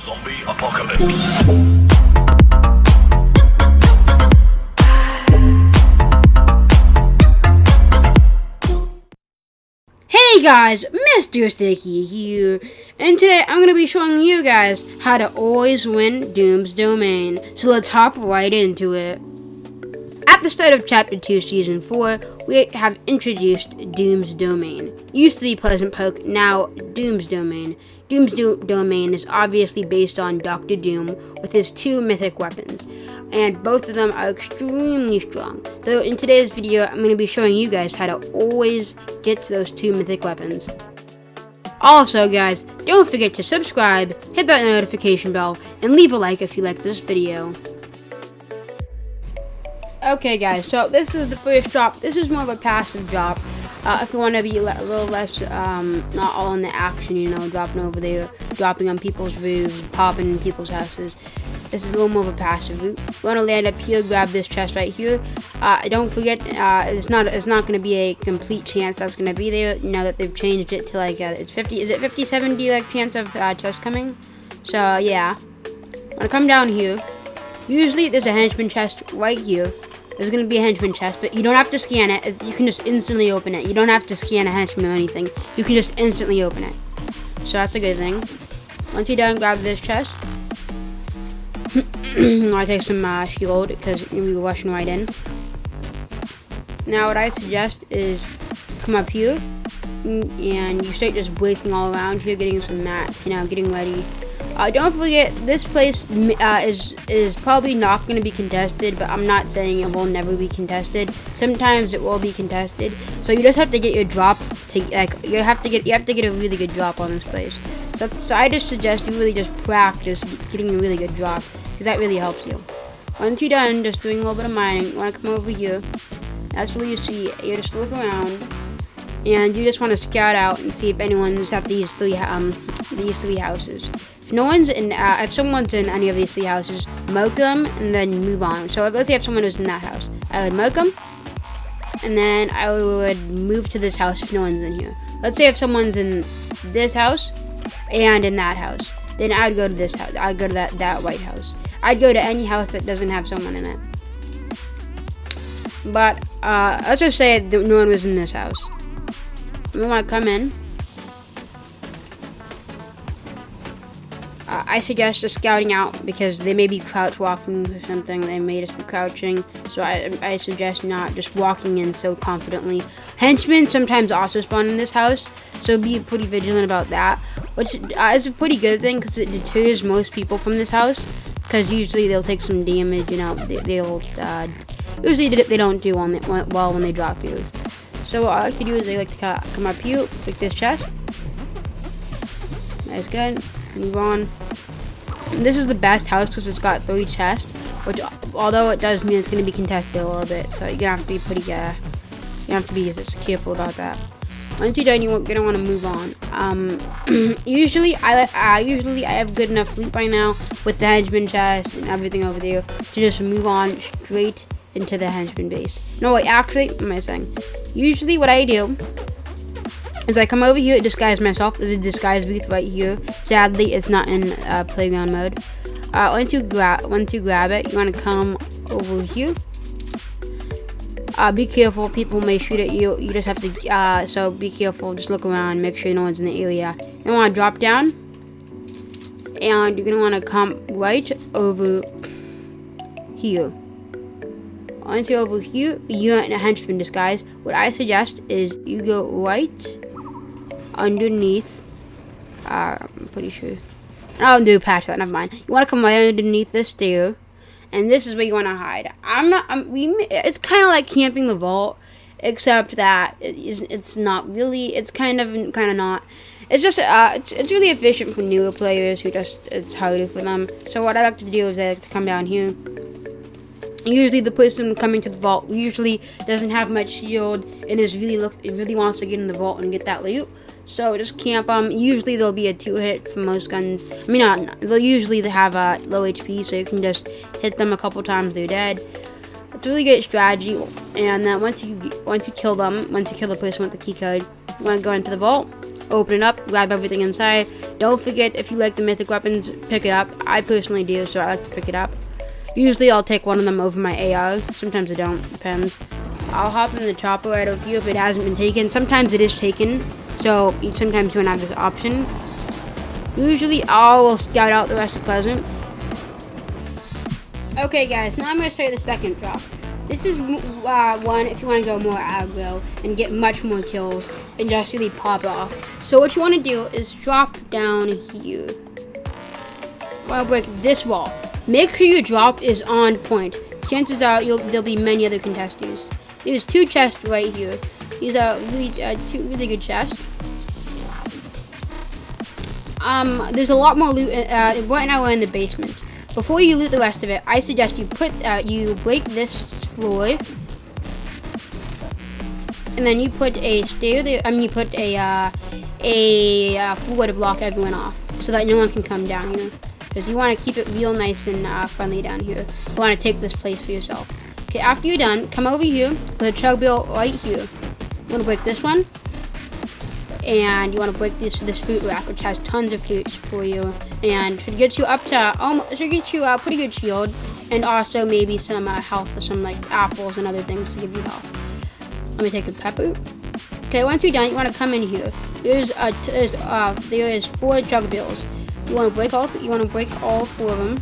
Zombie apocalypse. Hey guys, Mr. Sticky here, and today I'm going to be showing you guys how to always win Doom's Domain. So let's hop right into it. At the start of Chapter 2, Season 4, we have introduced Doom's Domain. Used to be Pleasant Poke, now Doom's Domain. Doom's Domain is obviously based on Dr. Doom with his two mythic weapons, and both of them are extremely strong. So in today's video, I'm going to be showing you guys how to always get to those two mythic weapons. Also guys, don't forget to subscribe, hit that notification bell, and leave a like if you like this video. Okay guys, so this is the first drop. This is more of a passive drop. If you want to be a little less, not all in the action, you know, dropping over there, dropping on people's roofs, popping in people's houses. This is a little more of a passive route. You want to land up here, grab this chest right here. Don't forget, it's not going to be a complete chance that's going to be there. Now that they've changed it to like, it's 50, is it 50-70 like chance of chest coming? So yeah, want to come down here. Usually there's a henchman chest right here. There's going to be a henchman chest, but you don't have to scan it. You can just instantly open it. You don't have to scan a henchman or anything. You can just instantly open it. So that's a good thing. Once you're done, grab this chest. I take some shield because you'll be rushing right in. Now what I suggest is come up here and you start just breaking all around here, getting some mats, you know, getting ready. Don't forget, this place is probably not going to be contested, but I'm not saying it will never be contested. Sometimes it will be contested, so you just have to get your drop. You have to get a really good drop on this place. So I just suggest you really just practice getting a really good drop, because that really helps you. Once you're done just doing a little bit of mining, you want to come over here. That's where you see. You just look around, and you just want to scout out and see if anyone's at these three houses. If no one's in, if someone's in any of these three houses, moke them and then move on. So let's say if someone was in that house, I would moke them, and then I would move to this house if no one's in here. Let's say if someone's in this house and in that house, then I would go to this house. I'd go to that white house. I'd go to any house that doesn't have someone in it. But let's just say that no one was in this house. We want to come in. I suggest just scouting out because they may be crouch walking or something. They may just be crouching. So I suggest not just walking in so confidently. Henchmen sometimes also spawn in this house, so be pretty vigilant about that. Which is a pretty good thing because it deters most people from this house. Because usually they'll take some damage, you know. Usually they don't do well when they drop you. So what I like to do is they like to come up here, pick this chest. Nice, good. Move on. And this is the best house because it's got 3 chests, which although it does mean it's going to be contested a little bit, so you're gonna have to be pretty you have to be just careful about that. Once you're done, you're gonna want to move on. Usually I have good enough loot by now with the henchman chest and everything over there to just move on straight into the henchman base. No wait, actually, what am I saying? Usually what I do is I come over here, disguise myself. There's a disguise booth right here. Sadly, it's not in playground mode. Once you grab it, you want to come over here. Be careful, people may shoot at you. You just have to, so be careful. Just look around, make sure no one's in the area. You want to drop down, and you're gonna want to come right over here. Once you're over here, you're in a henchman disguise. What I suggest is you go right underneath. I'm pretty sure. I'll do a patch that. Never mind. You want to come right underneath this stair, and this is where you want to hide. It's kind of like camping the vault, except that it's not really. It's kind of not. It's just it's really efficient for newer players who it's harder for them. So what I like to do is I like to come down here. Usually the person coming to the vault usually doesn't have much shield and really wants to get in the vault and get that loot. So just camp them. Usually there'll be a 2-hit for most guns. I mean, they'll usually have low HP, so you can just hit them a couple times, they're dead. It's a really good strategy. And then once you kill them, once you kill the person with the key code, you want to go into the vault. open it up, grab everything inside. Don't forget, if you like the mythic weapons, pick it up. I personally do, so I like to pick it up. Usually I'll take one of them over my AR. Sometimes I don't, depends. I'll hop in the chopper right over here if it hasn't been taken. Sometimes it is taken, so sometimes you don't have this option. Usually I will scout out the rest of Pleasant. Okay guys, now I'm going to show you the second drop. This is one if you want to go more aggro and get much more kills and just really pop off. So what you want to do is drop down here. I'll break this wall. Make sure your drop is on point. Chances are there'll be many other contestants. There's 2 chests right here. These are really, 2 really good chests. There's a lot more loot. Right now we're in the basement. Before you loot the rest of it, I suggest you you break this floor, and then you put a stair there. You put a floor to block everyone off, so that no one can come down here. Because you want to keep it real nice and friendly down here. You want to take this place for yourself. Okay, after you're done, come over here. The chug bill right here. You want to break this one. And you want to break this fruit rack, which has tons of fruits for you, and should get you up to should get you a pretty good shield, and also maybe some health for some like apples and other things to give you health. Let me take a pepper. Okay, once you're done, you want to come in here. There is 4 chug bills. You want to break all 4 of them.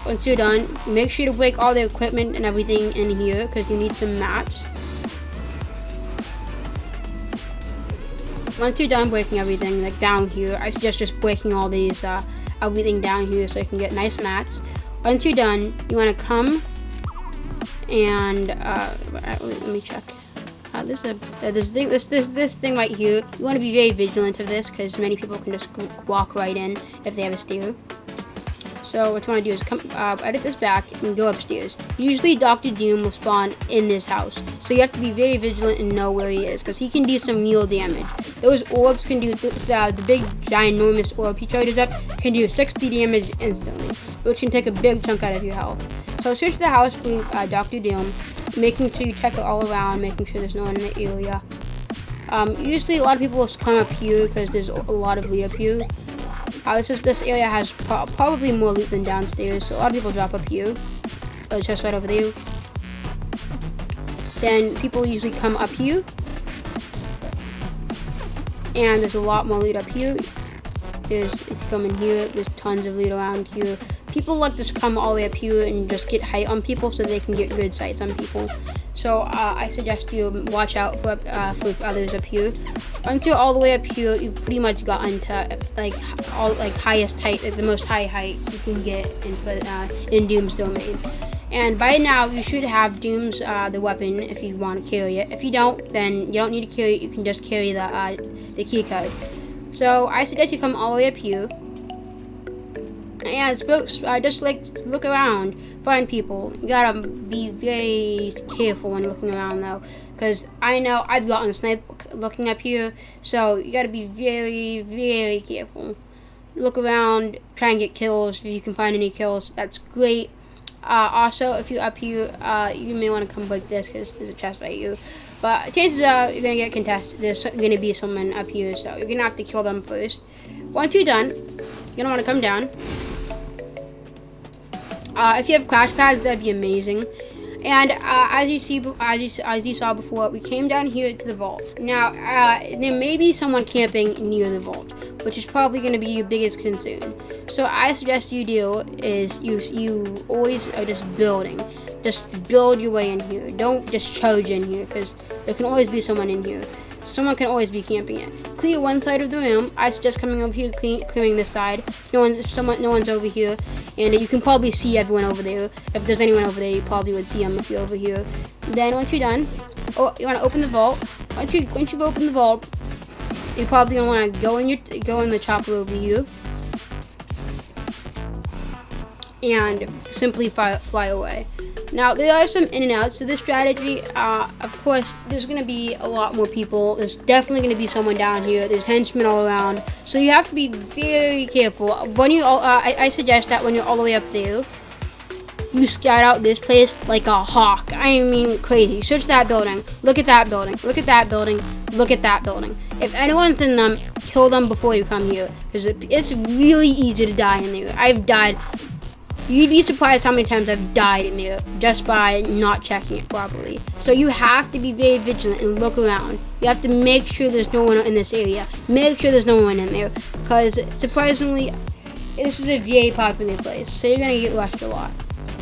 Once you're done, make sure to break all the equipment and everything in here because you need some mats. Once you're done breaking everything, like down here, I suggest just breaking all these, everything down here so you can get nice mats. Once you're done, you want to come and, let me check. This thing right here, you want to be very vigilant of this because many people can just walk right in if they have a stair. So what you want to do is come, edit this back and go upstairs. Usually Dr. Doom will spawn in this house, so you have to be very vigilant and know where he is because he can do some real damage. Those orbs can do, the big ginormous orb he charges up can do 60 damage instantly, which can take a big chunk out of your health. So search the house for Dr. Doom, making sure you check it all around, making sure there's no one in the area. Usually a lot of people will come up here because there's a lot of loot up here. This area has probably more loot than downstairs, so a lot of people drop up here. It's just right over there. Then people usually come up here, and there's a lot more loot up here. If you come in here, there's tons of loot around here. People like to come all the way up here and just get height on people so they can get good sights on people. So I suggest you watch out for others up here. Once you're all the way up here, you've pretty much gotten to highest height, like the most high height you can get in Doom's domain. And by now you should have Doom's the weapon if you want to carry it. If you don't, then you don't need to carry it. You can just carry the key card. So I suggest you come all the way up here. And just like look around, find people. You gotta be very careful when looking around though, because I know I've gotten sniped looking up here, so you gotta be very, very careful. Look around, try and get kills. If you can find any kills, that's great. Also, if you're up here, you may want to come break this because there's a chest right here. But chances are you're gonna get contested. There's gonna be someone up here, so you're gonna have to kill them first. Once you're done, you're gonna want to come down. If you have crash pads, that'd be amazing. And as you saw before, we came down here to the vault. Now there may be someone camping near the vault, which is probably going to be your biggest concern. So I suggest you do is you always are just building. Just build your way in here. Don't just charge in here because there can always be someone in here. Someone can always be camping it. Clear one side of the room. I suggest coming over here, clearing this side. No one's over here, and you can probably see everyone over there. If there's anyone over there, you probably would see them if you're over here. Then once you're done, you want to open the vault. Once you've opened the vault, you're probably gonna want to go in the chopper over here, and simply fly away. Now, there are some in and outs to this strategy. Of course, there's going to be a lot more people. There's definitely going to be someone down here. There's henchmen all around. So you have to be very careful. When I suggest that when you're all the way up there, you scout out this place like a hawk. I mean, crazy. Search that building. Look at that building. Look at that building. Look at that building. If anyone's in them, kill them before you come here. Because it's really easy to die in there. I've died. You'd be surprised how many times I've died in there just by not checking it properly. So you have to be very vigilant and look around. You have to make sure there's no one in this area. Make sure there's no one in there. Because surprisingly, this is a very popular place. So you're going to get rushed a lot.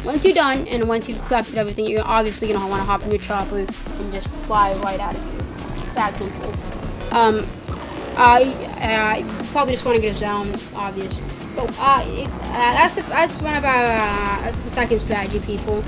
Once you're done and once you've collected everything, you're obviously going to want to hop in your chopper and just fly right out of here. That simple. You probably just want to get a zone, obvious. But that's one of our that's the second strategy, people.